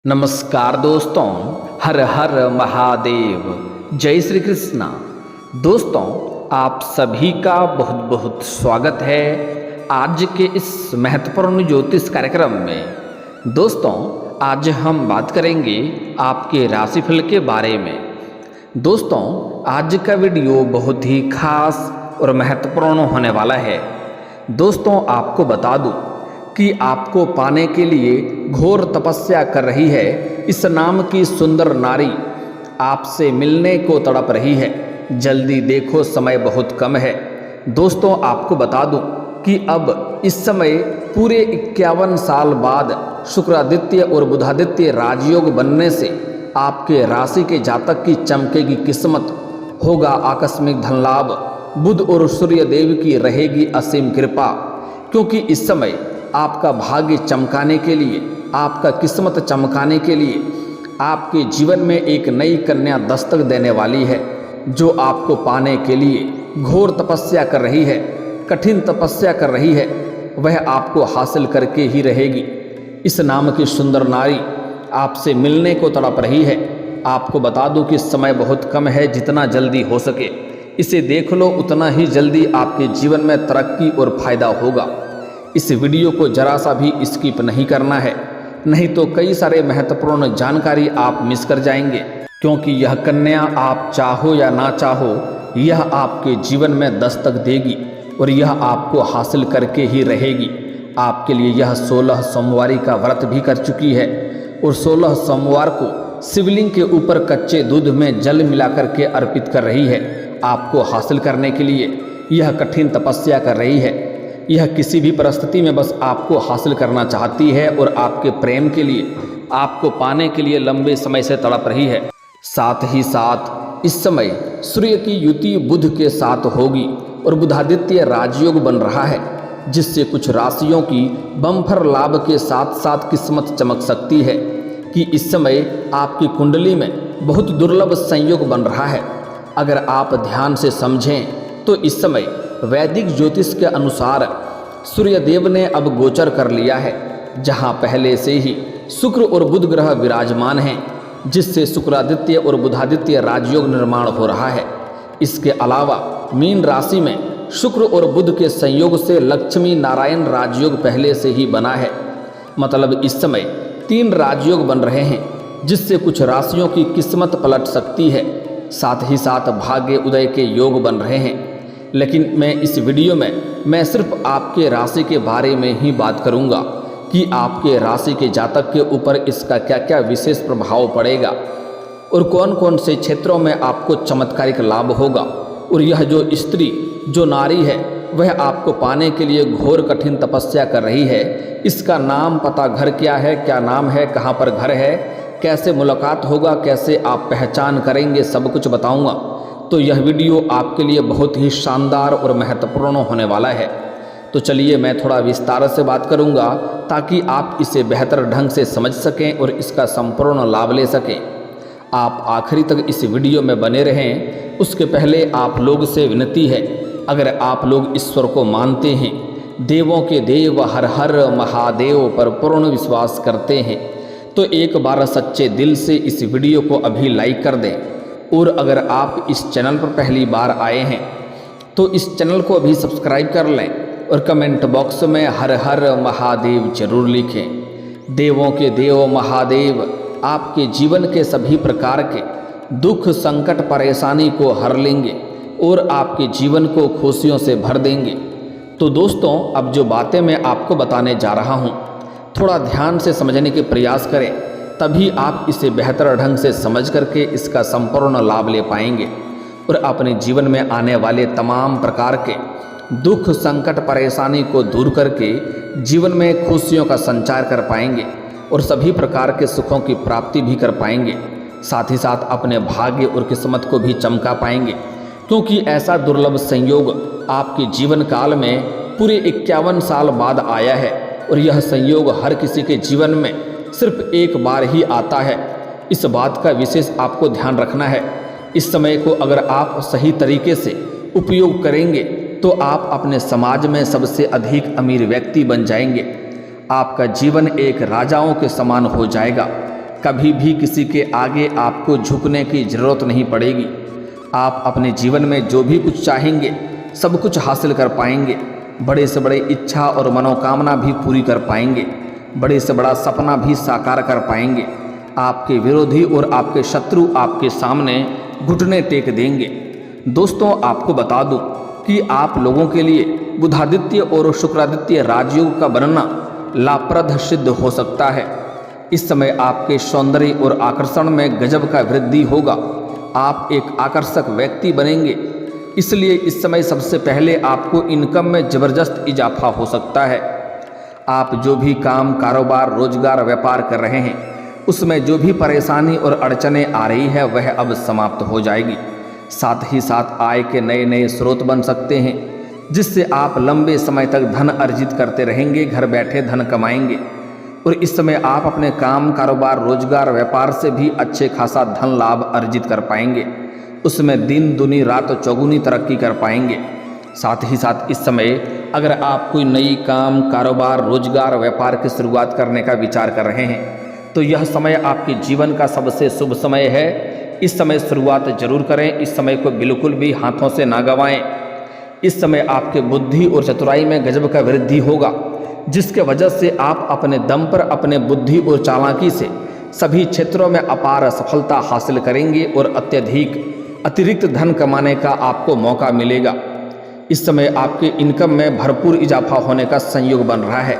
नमस्कार दोस्तों, हर हर महादेव, जय श्री कृष्णा। दोस्तों, आप सभी का बहुत बहुत स्वागत है आज के इस महत्वपूर्ण ज्योतिष कार्यक्रम में। दोस्तों, आज हम बात करेंगे आपके राशिफल के बारे में। दोस्तों, आज का वीडियो बहुत ही खास और महत्वपूर्ण होने वाला है। दोस्तों, आपको बता दूं कि आपको पाने के लिए घोर तपस्या कर रही है इस नाम की सुंदर नारी, आपसे मिलने को तड़प रही है। जल्दी देखो, समय बहुत कम है। दोस्तों, आपको बता दूं कि अब इस समय पूरे 51 साल बाद शुक्रादित्य और बुधादित्य राजयोग बनने से आपके राशि के जातक की चमकेगी किस्मत, होगा आकस्मिक धन लाभ, बुध और सूर्य देव की रहेगी असीम कृपा। क्योंकि इस समय आपका भाग्य चमकाने के लिए, आपका किस्मत चमकाने के लिए आपके जीवन में एक नई कन्या दस्तक देने वाली है, जो आपको पाने के लिए घोर तपस्या कर रही है, कठिन तपस्या कर रही है। वह आपको हासिल करके ही रहेगी। इस नाम की सुंदर नारी आपसे मिलने को तड़प रही है। आपको बता दूं कि समय बहुत कम है। जितना जल्दी हो सके इसे देख लो, उतना ही जल्दी आपके जीवन में तरक्की और फायदा होगा। इस वीडियो को जरा सा भी स्किप नहीं करना है, नहीं तो कई सारे महत्वपूर्ण जानकारी आप मिस कर जाएंगे। क्योंकि यह कन्या, आप चाहो या ना चाहो, यह आपके जीवन में दस्तक देगी और यह आपको हासिल करके ही रहेगी। आपके लिए यह 16 सोमवारी का व्रत भी कर चुकी है और 16 सोमवार को शिवलिंग के ऊपर कच्चे दूध में जल मिलाकर के अर्पित कर रही है। आपको हासिल करने के लिए यह कठिन तपस्या कर रही है। यह किसी भी परिस्थिति में बस आपको हासिल करना चाहती है और आपके प्रेम के लिए, आपको पाने के लिए लंबे समय से तड़प रही है। साथ ही साथ इस समय सूर्य की युति बुध के साथ होगी और बुधादित्य राजयोग बन रहा है, जिससे कुछ राशियों की बम्पर लाभ के साथ साथ किस्मत चमक सकती है। कि इस समय आपकी कुंडली में बहुत दुर्लभ संयोग बन रहा है। अगर आप ध्यान से समझें तो इस समय वैदिक ज्योतिष के अनुसार सूर्य देव ने अब गोचर कर लिया है, जहां पहले से ही शुक्र और बुध ग्रह विराजमान हैं, जिससे शुक्रादित्य और बुधादित्य राजयोग निर्माण हो रहा है। इसके अलावा मीन राशि में शुक्र और बुध के संयोग से लक्ष्मी नारायण राजयोग पहले से ही बना है। मतलब इस समय 3 राजयोग बन रहे हैं, जिससे कुछ राशियों की किस्मत पलट सकती है। साथ ही साथ भाग्य उदय के योग बन रहे हैं। लेकिन मैं इस वीडियो में मैं सिर्फ आपके राशि के बारे में ही बात करूंगा कि आपके राशि के जातक के ऊपर इसका क्या क्या विशेष प्रभाव पड़ेगा और कौन कौन से क्षेत्रों में आपको चमत्कारिक लाभ होगा। और यह जो स्त्री, जो नारी है, वह आपको पाने के लिए घोर कठिन तपस्या कर रही है। इसका नाम, पता, घर क्या है, क्या नाम है, कहाँ पर घर है, कैसे मुलाकात होगा, कैसे आप पहचान करेंगे, सब कुछ बताऊंगा। तो यह वीडियो आपके लिए बहुत ही शानदार और महत्वपूर्ण होने वाला है। तो चलिए मैं थोड़ा विस्तार से बात करूंगा, ताकि आप इसे बेहतर ढंग से समझ सकें और इसका संपूर्ण लाभ ले सकें। आप आखिरी तक इस वीडियो में बने रहें। उसके पहले आप लोग से विनती है, अगर आप लोग ईश्वर को मानते हैं, देवों के देव हर हर महादेव पर पूर्ण विश्वास करते हैं, तो एक बार सच्चे दिल से इस वीडियो को अभी लाइक कर दें। और अगर आप इस चैनल पर पहली बार आए हैं तो इस चैनल को अभी सब्सक्राइब कर लें और कमेंट बॉक्स में हर हर महादेव जरूर लिखें। देवों के देव महादेव आपके जीवन के सभी प्रकार के दुख, संकट, परेशानी को हर लेंगे और आपके जीवन को खुशियों से भर देंगे। तो दोस्तों, अब जो बातें मैं आपको बताने जा रहा हूँ, थोड़ा ध्यान से समझने के प्रयास करें, तभी आप इसे बेहतर ढंग से समझ करके इसका संपूर्ण लाभ ले पाएंगे और अपने जीवन में आने वाले तमाम प्रकार के दुख, संकट, परेशानी को दूर करके जीवन में खुशियों का संचार कर पाएंगे और सभी प्रकार के सुखों की प्राप्ति भी कर पाएंगे। साथ ही साथ अपने भाग्य और किस्मत को भी चमका पाएंगे। क्योंकि ऐसा दुर्लभ संयोग आपके जीवन काल में पूरे 51 साल बाद आया है और यह संयोग हर किसी के जीवन में सिर्फ एक बार ही आता है। इस बात का विशेष आपको ध्यान रखना है। इस समय को अगर आप सही तरीके से उपयोग करेंगे तो आप अपने समाज में सबसे अधिक अमीर व्यक्ति बन जाएंगे। आपका जीवन एक राजाओं के समान हो जाएगा। कभी भी किसी के आगे आपको झुकने की ज़रूरत नहीं पड़ेगी। आप अपने जीवन में जो भी कुछ चाहेंगे सब कुछ हासिल कर पाएंगे। बड़े से बड़े इच्छा और मनोकामना भी पूरी कर पाएंगे। बड़े से बड़ा सपना भी साकार कर पाएंगे। आपके विरोधी और आपके शत्रु आपके सामने घुटने टेक देंगे। दोस्तों, आपको बता दूं कि आप लोगों के लिए बुधादित्य और शुक्रादित्य राजयोग का बनना लाभप्रद सिद्ध हो सकता है। इस समय आपके सौंदर्य और आकर्षण में गजब का वृद्धि होगा। आप एक आकर्षक व्यक्ति बनेंगे। इसलिए इस समय सबसे पहले आपको इनकम में ज़बरदस्त इजाफा हो सकता है। आप जो भी काम, कारोबार, रोजगार, व्यापार कर रहे हैं उसमें जो भी परेशानी और अड़चनें आ रही है वह अब समाप्त हो जाएगी। साथ ही साथ आय के नए नए स्रोत बन सकते हैं जिससे आप लंबे समय तक धन अर्जित करते रहेंगे, घर बैठे धन कमाएंगे। और इस समय आप अपने काम, कारोबार, रोजगार, व्यापार से भी अच्छे खासा धन लाभ अर्जित कर पाएंगे। उसमें दिन दुनी रात चौगुनी तरक्की कर पाएंगे। साथ ही साथ इस समय अगर आप कोई नई काम, कारोबार, रोजगार, व्यापार की शुरुआत करने का विचार कर रहे हैं तो यह समय आपके जीवन का सबसे शुभ समय है। इस समय शुरुआत जरूर करें। इस समय को बिल्कुल भी हाथों से ना गंवाएं। इस समय आपके बुद्धि और चतुराई में गजब का वृद्धि होगा, जिसके वजह से आप अपने दम पर, अपने बुद्धि और चालाकी से सभी क्षेत्रों में अपार सफलता हासिल करेंगे और अतिरिक्त धन कमाने का आपको मौका मिलेगा। इस समय आपके इनकम में भरपूर इजाफा होने का संयोग बन रहा है।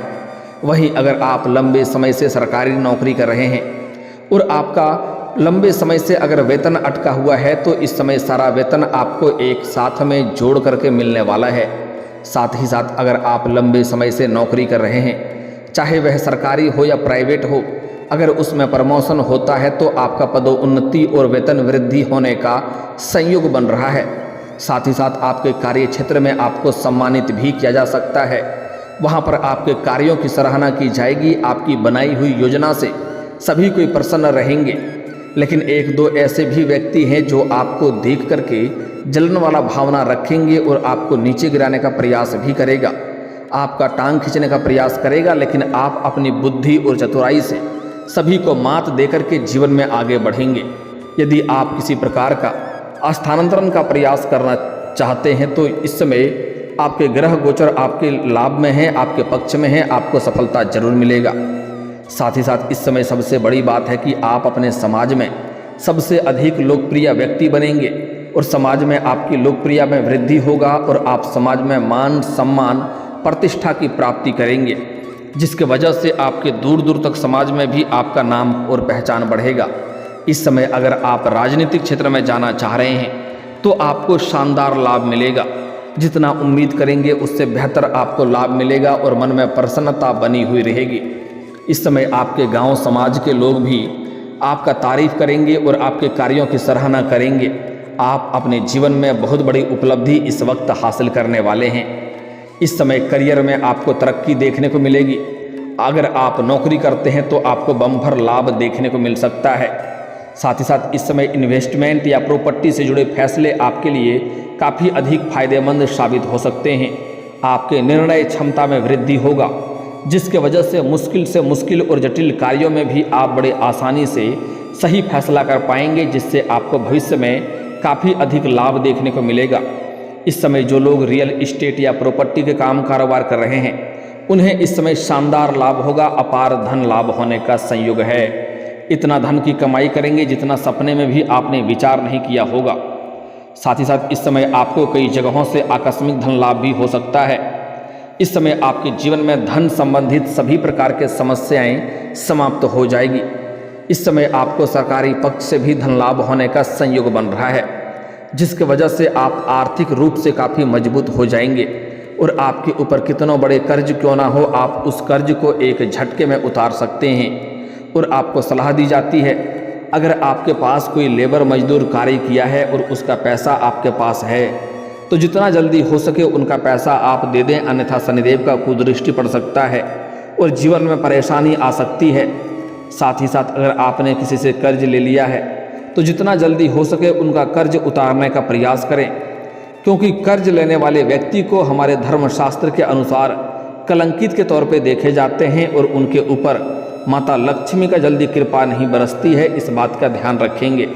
वहीं अगर आप लंबे समय से सरकारी नौकरी कर रहे हैं और आपका लंबे समय से अगर वेतन अटका हुआ है तो इस समय सारा वेतन आपको एक साथ में जोड़ करके मिलने वाला है। साथ ही साथ अगर आप लंबे समय से नौकरी कर रहे हैं, चाहे वह सरकारी हो या प्राइवेट हो, अगर उसमें प्रमोशन होता है तो आपका पदोन्नति और वेतन वृद्धि होने का संयोग बन रहा है। साथ ही साथ आपके कार्य क्षेत्र में आपको सम्मानित भी किया जा सकता है। वहाँ पर आपके कार्यों की सराहना की जाएगी। आपकी बनाई हुई योजना से सभी कोई प्रसन्न रहेंगे। लेकिन एक दो ऐसे भी व्यक्ति हैं जो आपको देख करके जलन वाला भावना रखेंगे और आपको नीचे गिराने का प्रयास भी करेगा, आपका टांग खींचने का प्रयास करेगा। लेकिन आप अपनी बुद्धि और चतुराई से सभी को मात देकर के जीवन में आगे बढ़ेंगे। यदि आप किसी प्रकार का स्थानांतरण का प्रयास करना चाहते हैं तो इस समय आपके ग्रह गोचर आपके लाभ में है, आपके पक्ष में है, आपको सफलता जरूर मिलेगा। साथ ही साथ इस समय सबसे बड़ी बात है कि आप अपने समाज में सबसे अधिक लोकप्रिय व्यक्ति बनेंगे और समाज में आपकी लोकप्रियता में वृद्धि होगा और आप समाज में मान, सम्मान, प्रतिष्ठा की प्राप्ति करेंगे, जिसके वजह से आपके दूर दूर तक समाज में भी आपका नाम और पहचान बढ़ेगा। इस समय अगर आप राजनीतिक क्षेत्र में जाना चाह रहे हैं तो आपको शानदार लाभ मिलेगा। जितना उम्मीद करेंगे उससे बेहतर आपको लाभ मिलेगा और मन में प्रसन्नता बनी हुई रहेगी। इस समय आपके गांव समाज के लोग भी आपका तारीफ करेंगे और आपके कार्यों की सराहना करेंगे। आप अपने जीवन में बहुत बड़ी उपलब्धि इस वक्त हासिल करने वाले हैं। इस समय करियर में आपको तरक्की देखने को मिलेगी। अगर आप नौकरी करते हैं तो आपको बम्पर लाभ देखने को मिल सकता है। साथ ही साथ इस समय इन्वेस्टमेंट या प्रॉपर्टी से जुड़े फैसले आपके लिए काफ़ी अधिक फायदेमंद साबित हो सकते हैं। आपके निर्णय क्षमता में वृद्धि होगा, जिसके वजह से मुश्किल और जटिल कार्यों में भी आप बड़े आसानी से सही फैसला कर पाएंगे, जिससे आपको भविष्य में काफ़ी अधिक लाभ देखने को मिलेगा। इस समय जो लोग रियल इस्टेट या प्रॉपर्टी के काम कारोबार कर रहे हैं उन्हें इस समय शानदार लाभ होगा। अपार धन लाभ होने का संयोग है। इतना धन की कमाई करेंगे जितना सपने में भी आपने विचार नहीं किया होगा। साथ ही साथ इस समय आपको कई जगहों से आकस्मिक धन लाभ भी हो सकता है। इस समय आपके जीवन में धन संबंधित सभी प्रकार के समस्याएं समाप्त हो जाएगी। इस समय आपको सरकारी पक्ष से भी धन लाभ होने का संयोग बन रहा है, जिसकी वजह से आप आर्थिक रूप से काफ़ी मजबूत हो जाएंगे और आपके ऊपर कितनों बड़े कर्ज क्यों ना हो, आप उस कर्ज को एक झटके में उतार सकते हैं। और आपको सलाह दी जाती है, अगर आपके पास कोई लेबर मजदूर कार्य किया है और उसका पैसा आपके पास है तो जितना जल्दी हो सके उनका पैसा आप दे दें, अन्यथा शनिदेव का कुदृष्टि पड़ सकता है और जीवन में परेशानी आ सकती है। साथ ही साथ अगर आपने किसी से कर्ज ले लिया है तो जितना जल्दी हो सके उनका कर्ज उतारने का प्रयास करें, क्योंकि कर्ज लेने वाले व्यक्ति को हमारे धर्मशास्त्र के अनुसार कलंकित के तौर पे देखे जाते हैं और उनके ऊपर माता लक्ष्मी का जल्दी कृपा नहीं बरसती है, इस बात का ध्यान रखेंगे।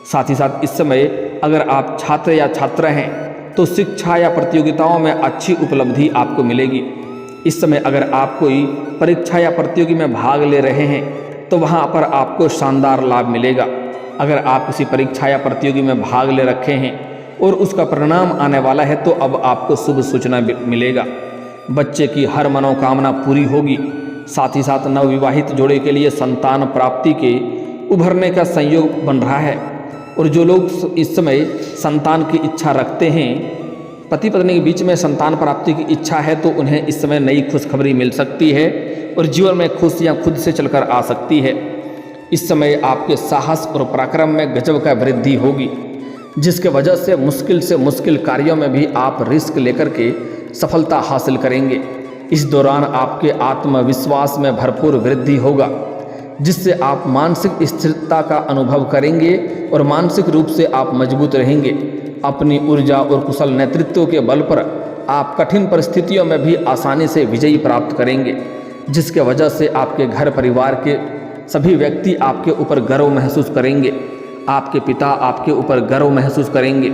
साथ ही साथ इस समय अगर आप छात्र या छात्रा हैं तो शिक्षा या प्रतियोगिताओं में अच्छी उपलब्धि आपको मिलेगी। इस समय अगर आप कोई परीक्षा या प्रतियोगी में भाग ले रहे हैं तो वहाँ पर आपको शानदार लाभ मिलेगा। अगर आप किसी परीक्षा या प्रतियोगी में भाग ले रखे हैं और उसका परिणाम आने वाला है तो अब आपको शुभ सूचना मिलेगा। बच्चे की हर मनोकामना पूरी होगी। साथ ही साथ नवविवाहित जोड़े के लिए संतान प्राप्ति के उभरने का संयोग बन रहा है। और जो लोग इस समय संतान की इच्छा रखते हैं, पति पत्नी के बीच में संतान प्राप्ति की इच्छा है, तो उन्हें इस समय नई खुशखबरी मिल सकती है और जीवन में खुशियाँ खुद से चलकर आ सकती है। इस समय आपके साहस और पराक्रम में गजब का वृद्धि होगी, जिसके वजह से मुश्किल कार्यों में भी आप रिस्क लेकर के सफलता हासिल करेंगे। इस दौरान आपके आत्मविश्वास में भरपूर वृद्धि होगा, जिससे आप मानसिक स्थिरता का अनुभव करेंगे और मानसिक रूप से आप मजबूत रहेंगे। अपनी ऊर्जा और कुशल नेतृत्व के बल पर आप कठिन परिस्थितियों में भी आसानी से विजयी प्राप्त करेंगे, जिसके वजह से आपके घर परिवार के सभी व्यक्ति आपके ऊपर गर्व महसूस करेंगे। आपके पिता आपके ऊपर गर्व महसूस करेंगे।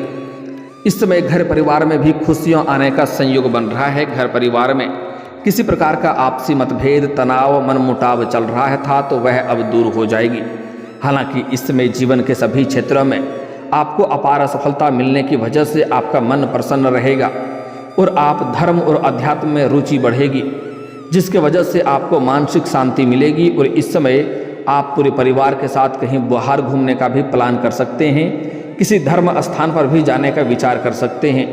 इस समय घर परिवार में भी खुशियाँ आने का संयोग बन रहा है। घर परिवार में किसी प्रकार का आपसी मतभेद, तनाव, मनमुटाव चल रहा था तो वह अब दूर हो जाएगी। हालांकि इस समय जीवन के सभी क्षेत्रों में आपको अपार सफलता मिलने की वजह से आपका मन प्रसन्न रहेगा और आप धर्म और अध्यात्म में रुचि बढ़ेगी, जिसके वजह से आपको मानसिक शांति मिलेगी। और इस समय आप पूरे परिवार के साथ कहीं बाहर घूमने का भी प्लान कर सकते हैं, किसी धर्म स्थान पर भी जाने का विचार कर सकते हैं।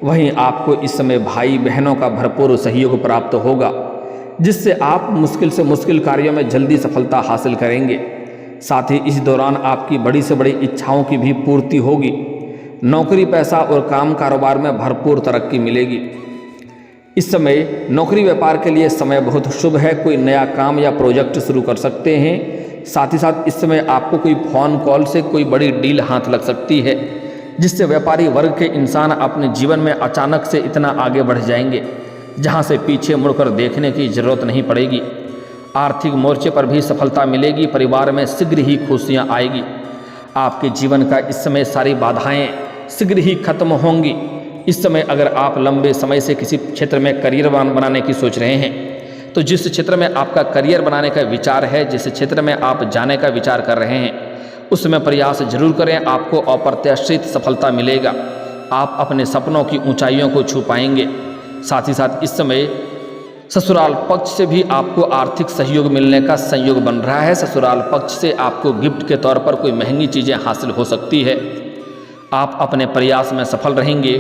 वहीं आपको इस समय भाई बहनों का भरपूर सहयोग प्राप्त होगा, जिससे आप मुश्किल से मुश्किल कार्यों में जल्दी सफलता हासिल करेंगे। साथ ही इस दौरान आपकी बड़ी से बड़ी इच्छाओं की भी पूर्ति होगी। नौकरी, पैसा और काम कारोबार में भरपूर तरक्की मिलेगी। इस समय नौकरी व्यापार के लिए समय बहुत शुभ है। कोई नया काम या प्रोजेक्ट शुरू कर सकते हैं। साथ ही साथ इस समय आपको कोई फ़ोन कॉल से कोई बड़ी डील हाथ लग सकती है, जिससे व्यापारी वर्ग के इंसान अपने जीवन में अचानक से इतना आगे बढ़ जाएंगे, जहां से पीछे मुड़कर देखने की जरूरत नहीं पड़ेगी। आर्थिक मोर्चे पर भी सफलता मिलेगी। परिवार में शीघ्र ही खुशियां आएगी। आपके जीवन का इस समय सारी बाधाएं शीघ्र ही खत्म होंगी। इस समय अगर आप लंबे समय से किसी क्षेत्र में करियर बनाने की सोच रहे हैं, तो जिस क्षेत्र में आपका करियर बनाने का विचार है, जिस क्षेत्र में आप जाने का विचार कर रहे हैं, उसमें प्रयास जरूर करें। आपको अप्रत्याशित सफलता मिलेगा। आप अपने सपनों की ऊंचाइयों को छू पाएंगे। साथ ही साथ इस समय ससुराल पक्ष से भी आपको आर्थिक सहयोग मिलने का संयोग बन रहा है। ससुराल पक्ष से आपको गिफ्ट के तौर पर कोई महंगी चीज़ें हासिल हो सकती है। आप अपने प्रयास में सफल रहेंगे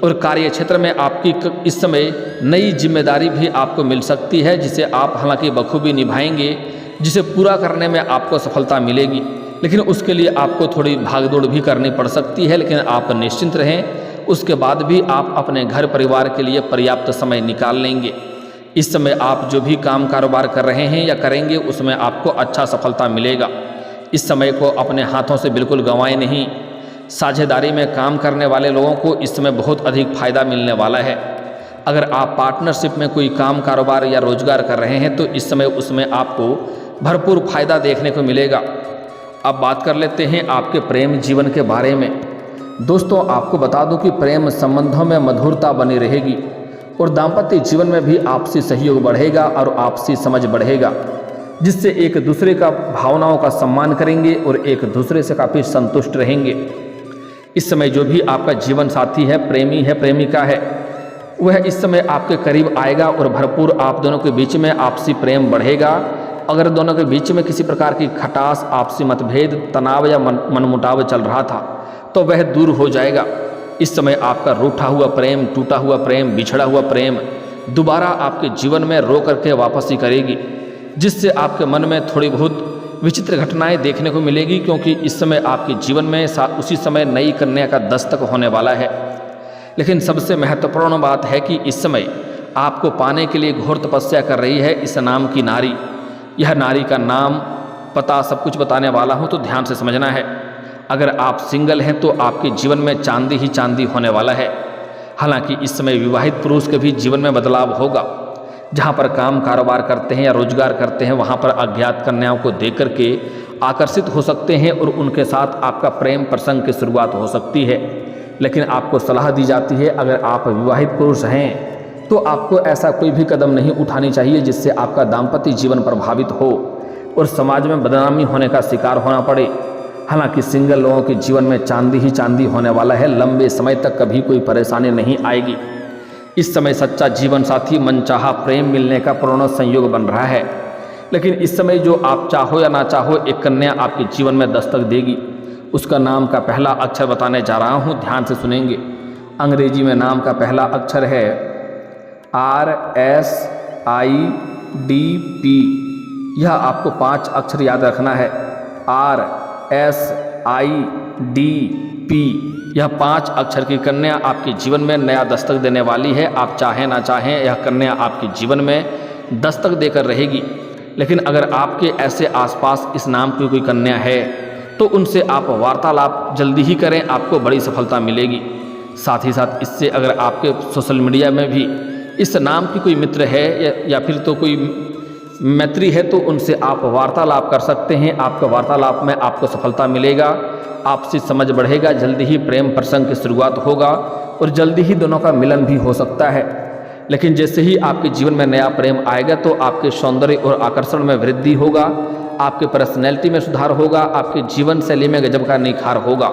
और कार्य क्षेत्र में आपकी इस समय नई जिम्मेदारी भी आपको मिल सकती है, जिसे आप हालांकि बखूबी निभाएंगे, जिसे पूरा करने में आपको सफलता मिलेगी। लेकिन उसके लिए आपको थोड़ी भागदौड़ भी करनी पड़ सकती है, लेकिन आप निश्चिंत रहें। उसके बाद भी आप अपने घर परिवार के लिए पर्याप्त समय निकाल लेंगे। इस समय आप जो भी काम कारोबार कर रहे हैं या करेंगे, उसमें आपको अच्छा सफलता मिलेगा। इस समय को अपने हाथों से बिल्कुल गंवाएं नहीं। साझेदारी में काम करने वाले लोगों को इस समय बहुत अधिक फायदा मिलने वाला है। अगर आप पार्टनरशिप में कोई काम कारोबार या रोजगार कर रहे हैं तो इस समय उसमें आपको भरपूर फायदा देखने को मिलेगा। अब बात कर लेते हैं आपके प्रेम जीवन के बारे में। दोस्तों, आपको बता दूं कि प्रेम संबंधों में मधुरता बनी रहेगी और दाम्पत्य जीवन में भी आपसी सहयोग बढ़ेगा और आपसी समझ बढ़ेगा, जिससे एक दूसरे का भावनाओं का सम्मान करेंगे और एक दूसरे से काफ़ी संतुष्ट रहेंगे। इस समय जो भी आपका जीवन साथी है, प्रेमी है, प्रेमिका है, वह इस समय आपके करीब आएगा और भरपूर आप दोनों के बीच में आपसी प्रेम बढ़ेगा। अगर दोनों के बीच में किसी प्रकार की खटास, आपसी मतभेद, तनाव या मनमुटाव चल रहा था तो वह दूर हो जाएगा। इस समय आपका रूठा हुआ प्रेम, टूटा हुआ प्रेम, बिछड़ा हुआ प्रेम दोबारा आपके जीवन में रो करके वापसी करेगी, जिससे आपके मन में थोड़ी बहुत विचित्र घटनाएं देखने को मिलेगी, क्योंकि इस समय आपके जीवन में उसी समय नई कन्या का दस्तक होने वाला है। लेकिन सबसे महत्वपूर्ण बात है कि इस समय आपको पाने के लिए घोर तपस्या कर रही है इस नाम की नारी। यह नारी का नाम, पता सब कुछ बताने वाला हूँ, तो ध्यान से समझना है। अगर आप सिंगल हैं तो आपके जीवन में चांदी ही चांदी होने वाला है। हालांकि इस समय विवाहित पुरुष के भी जीवन में बदलाव होगा। जहाँ पर काम कारोबार करते हैं या रोजगार करते हैं वहाँ पर अज्ञात कन्याओं को देख करके आकर्षित हो सकते हैं और उनके साथ आपका प्रेम प्रसंग की शुरुआत हो सकती है। लेकिन आपको सलाह दी जाती है अगर आप विवाहित पुरुष हैं तो आपको ऐसा कोई भी कदम नहीं उठानी चाहिए जिससे आपका दाम्पत्य जीवन प्रभावित हो और समाज में बदनामी होने का शिकार होना पड़े। हालांकि सिंगल लोगों के जीवन में चांदी ही चांदी होने वाला है, लंबे समय तक कभी कोई परेशानी नहीं आएगी। इस समय सच्चा जीवन साथी मनचाहा प्रेम मिलने का पूर्ण संयोग बन रहा है। लेकिन इस समय जो आप चाहो या ना चाहो एक कन्या आपके जीवन में दस्तक देगी। उसका नाम का पहला अक्षर बताने जा रहा हूँ, ध्यान से सुनेंगे। अंग्रेजी में नाम का पहला अक्षर है RSIDP। यह आपको 5 अक्षर याद रखना है। RSIDP यह 5 अक्षर की कन्या आपके जीवन में नया दस्तक देने वाली है। आप चाहें ना चाहें यह कन्या आपके जीवन में दस्तक देकर रहेगी। लेकिन अगर आपके ऐसे आसपास इस नाम की कोई कन्या है तो उनसे आप वार्तालाप जल्दी ही करें, आपको बड़ी सफलता मिलेगी। साथ ही साथ इससे अगर आपके सोशल मीडिया में भी इस नाम की कोई मित्र है या फिर तो कोई मैत्री है तो उनसे आप वार्तालाप कर सकते हैं। आपके वार्तालाप में आपको सफलता मिलेगा, आपसी समझ बढ़ेगा, जल्दी ही प्रेम प्रसंग की शुरुआत होगा और जल्दी ही दोनों का मिलन भी हो सकता है। लेकिन जैसे ही आपके जीवन में नया प्रेम आएगा तो आपके सौंदर्य और आकर्षण में वृद्धि होगा, आपके पर्सनैलिटी में सुधार होगा, आपके जीवन शैली में गजब का निखार होगा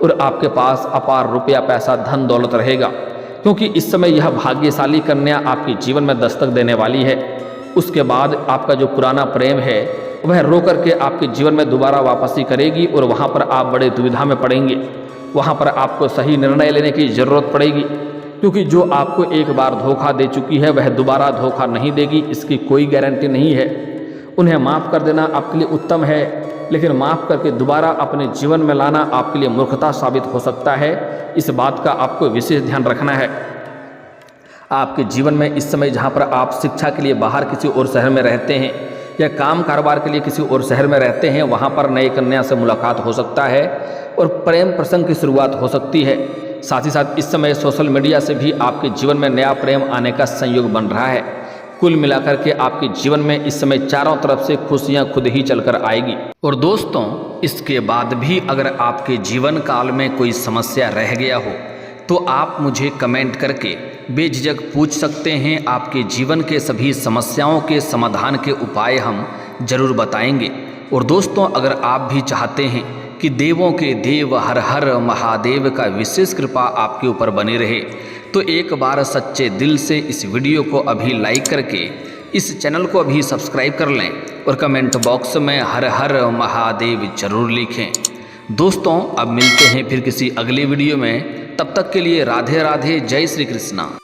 और आपके पास अपार रुपया पैसा धन दौलत रहेगा। क्योंकि इस समय यह भाग्यशाली कन्या आपके जीवन में दस्तक देने वाली है। उसके बाद आपका जो पुराना प्रेम है वह रो करके आपके जीवन में दोबारा वापसी करेगी और वहाँ पर आप बड़े दुविधा में पड़ेंगे। वहाँ पर आपको सही निर्णय लेने की ज़रूरत पड़ेगी, क्योंकि जो आपको एक बार धोखा दे चुकी है वह दोबारा धोखा नहीं देगी, इसकी कोई गारंटी नहीं है। उन्हें माफ़ कर देना आपके लिए उत्तम है, लेकिन माफ़ करके दोबारा अपने जीवन में लाना आपके लिए मूर्खता साबित हो सकता है। इस बात का आपको विशेष ध्यान रखना है। आपके जीवन में इस समय जहाँ पर आप शिक्षा के लिए बाहर किसी और शहर में रहते हैं या काम कारोबार के लिए किसी और शहर में रहते हैं, वहाँ पर नई कन्या से मुलाकात हो सकता है और प्रेम प्रसंग की शुरुआत हो सकती है। साथ ही साथ इस समय सोशल मीडिया से भी आपके जीवन में नया प्रेम आने का संयोग बन रहा है। कुल मिलाकर के आपके जीवन में इस समय चारों तरफ से खुशियां खुद ही चलकर आएगी। और दोस्तों, इसके बाद भी अगर आपके जीवन काल में कोई समस्या रह गया हो तो आप मुझे कमेंट करके बेझिझक पूछ सकते हैं। आपके जीवन के सभी समस्याओं के समाधान के उपाय हम जरूर बताएंगे। और दोस्तों, अगर आप भी चाहते हैं कि देवों के देव हर हर महादेव का विशेष कृपा आपके ऊपर बनी रहे तो एक बार सच्चे दिल से इस वीडियो को अभी लाइक करके इस चैनल को अभी सब्सक्राइब कर लें और कमेंट बॉक्स में हर हर महादेव जरूर लिखें। दोस्तों, अब मिलते हैं फिर किसी अगले वीडियो में। तब तक के लिए राधे राधे, जय श्री कृष्णा।